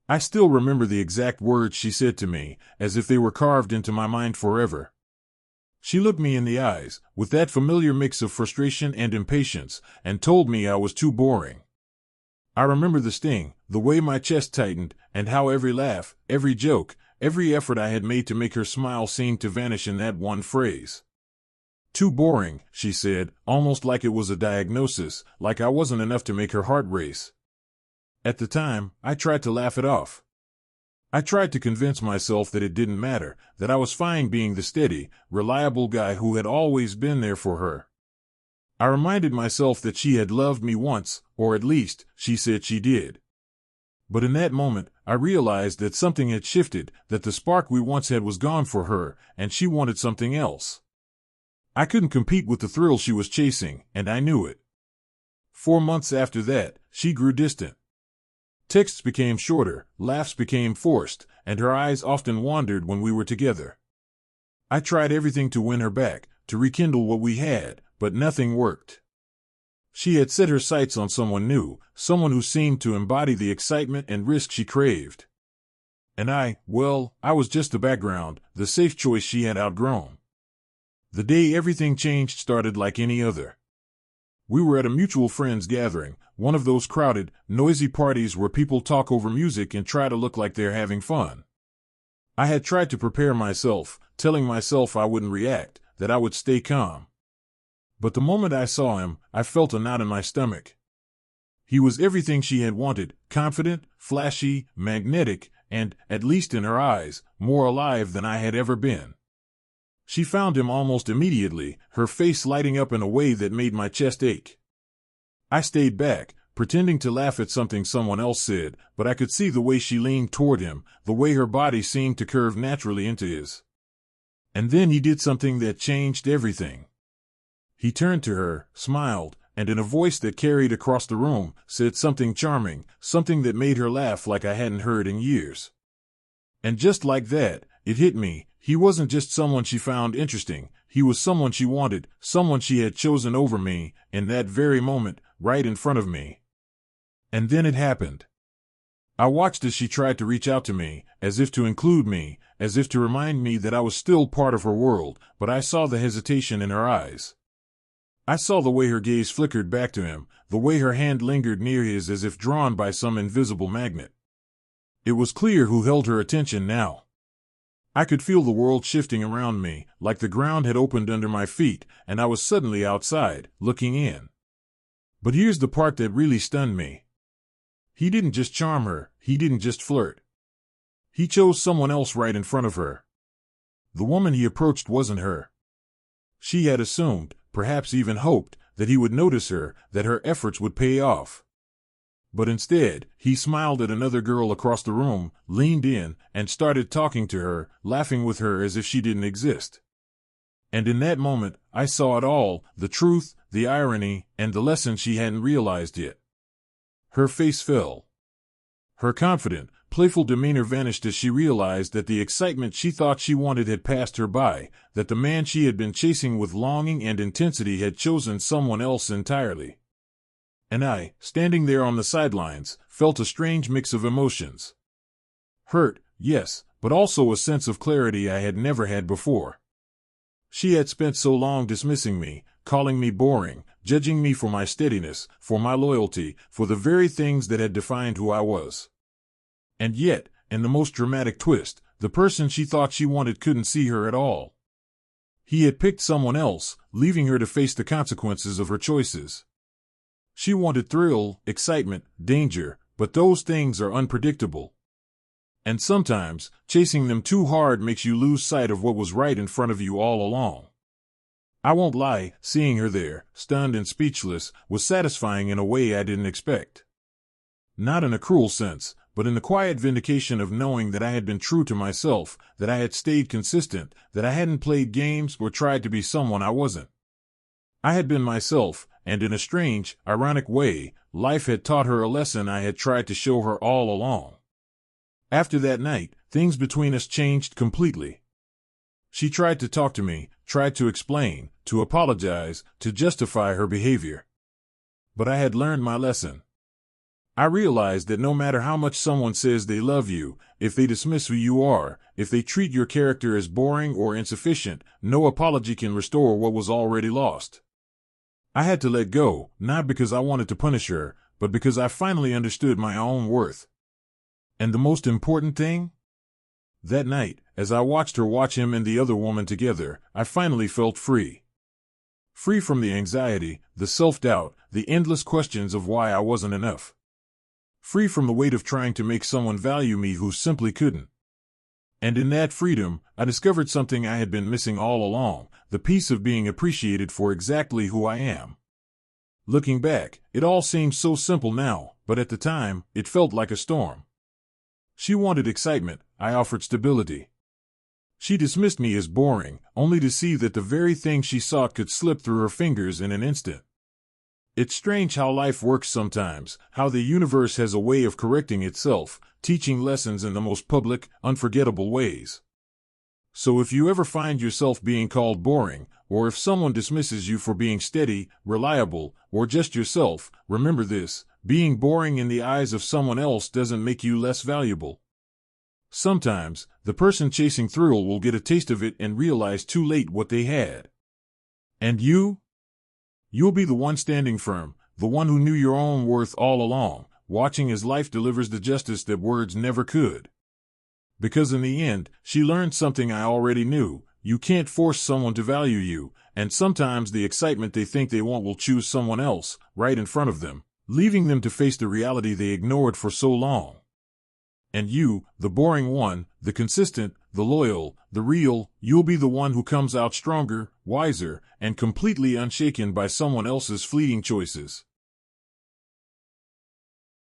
I still remember the exact words she said to me, as if they were carved into my mind forever. She looked me in the eyes, with that familiar mix of frustration and impatience, and told me I was too boring. I remember the sting, the way my chest tightened, and how every laugh, every joke, every effort I had made to make her smile seemed to vanish in that one phrase. Too boring, she said, almost like it was a diagnosis, like I wasn't enough to make her heart race. At the time, I tried to laugh it off. I tried to convince myself that it didn't matter, that I was fine being the steady, reliable guy who had always been there for her. I reminded myself that she had loved me once, or at least, she said she did. But in that moment, I realized that something had shifted, that the spark we once had was gone for her, and she wanted something else. I couldn't compete with the thrill she was chasing, and I knew it. 4 months after that, she grew distant. Texts became shorter, laughs became forced, and her eyes often wandered when we were together. I tried everything to win her back, to rekindle what we had, but nothing worked. She had set her sights on someone new, someone who seemed to embody the excitement and risk she craved. And I was just the background, the safe choice she had outgrown. The day everything changed started like any other. We were at a mutual friends gathering, one of those crowded, noisy parties where people talk over music and try to look like they're having fun. I had tried to prepare myself, telling myself I wouldn't react, that I would stay calm. But the moment I saw him, I felt a knot in my stomach. He was everything she had wanted, confident, flashy, magnetic, and, at least in her eyes, more alive than I had ever been. She found him almost immediately, her face lighting up in a way that made my chest ache. I stayed back, pretending to laugh at something someone else said, but I could see the way she leaned toward him, the way her body seemed to curve naturally into his. And then he did something that changed everything. He turned to her, smiled, and in a voice that carried across the room, said something charming, something that made her laugh like I hadn't heard in years. And just like that, it hit me. He wasn't just someone she found interesting, he was someone she wanted, someone she had chosen over me, in that very moment, right in front of me. And then it happened. I watched as she tried to reach out to me, as if to include me, as if to remind me that I was still part of her world, but I saw the hesitation in her eyes. I saw the way her gaze flickered back to him, the way her hand lingered near his as if drawn by some invisible magnet. It was clear who held her attention now. I could feel the world shifting around me, like the ground had opened under my feet, and I was suddenly outside, looking in. But here's the part that really stunned me. He didn't just charm her, he didn't just flirt. He chose someone else right in front of her. The woman he approached wasn't her. She had assumed, perhaps even hoped, that he would notice her, that her efforts would pay off. But instead, he smiled at another girl across the room, leaned in, and started talking to her, laughing with her as if she didn't exist. And in that moment, I saw it all, the truth, the irony, and the lesson she hadn't realized yet. Her face fell. Her confident, playful demeanor vanished as she realized that the excitement she thought she wanted had passed her by, that the man she had been chasing with longing and intensity had chosen someone else entirely. And I, standing there on the sidelines, felt a strange mix of emotions. Hurt, yes, but also a sense of clarity I had never had before. She had spent so long dismissing me, calling me boring, judging me for my steadiness, for my loyalty, for the very things that had defined who I was. And yet, in the most dramatic twist, the person she thought she wanted couldn't see her at all. He had picked someone else, leaving her to face the consequences of her choices. She wanted thrill, excitement, danger, but those things are unpredictable. And sometimes, chasing them too hard makes you lose sight of what was right in front of you all along. I won't lie, seeing her there, stunned and speechless, was satisfying in a way I didn't expect. Not in a cruel sense, but in the quiet vindication of knowing that I had been true to myself, that I had stayed consistent, that I hadn't played games or tried to be someone I wasn't. I had been myself, and in a strange, ironic way, life had taught her a lesson I had tried to show her all along. After that night, things between us changed completely. She tried to talk to me, tried to explain, to apologize, to justify her behavior. But I had learned my lesson. I realized that no matter how much someone says they love you, if they dismiss who you are, if they treat your character as boring or insufficient, no apology can restore what was already lost. I had to let go, not because I wanted to punish her, but because I finally understood my own worth. And the most important thing? That night, as I watched her watch him and the other woman together, I finally felt free. Free from the anxiety, the self-doubt, the endless questions of why I wasn't enough. Free from the weight of trying to make someone value me who simply couldn't. And in that freedom, I discovered something I had been missing all along, the peace of being appreciated for exactly who I am. Looking back, it all seems so simple now, but at the time, it felt like a storm. She wanted excitement, I offered stability. She dismissed me as boring, only to see that the very thing she sought could slip through her fingers in an instant. It's strange how life works sometimes, how the universe has a way of correcting itself, teaching lessons in the most public, unforgettable ways. So if you ever find yourself being called boring, or if someone dismisses you for being steady, reliable, or just yourself, remember this: being boring in the eyes of someone else doesn't make you less valuable. Sometimes, the person chasing thrill will get a taste of it and realize too late what they had. And you? You'll be the one standing firm, the one who knew your own worth all along, watching as life delivers the justice that words never could. Because in the end, she learned something I already knew: you can't force someone to value you, and sometimes the excitement they think they want will choose someone else, right in front of them, leaving them to face the reality they ignored for so long. And you, the boring one, the consistent, the loyal, the real, you'll be the one who comes out stronger, wiser, and completely unshaken by someone else's fleeting choices.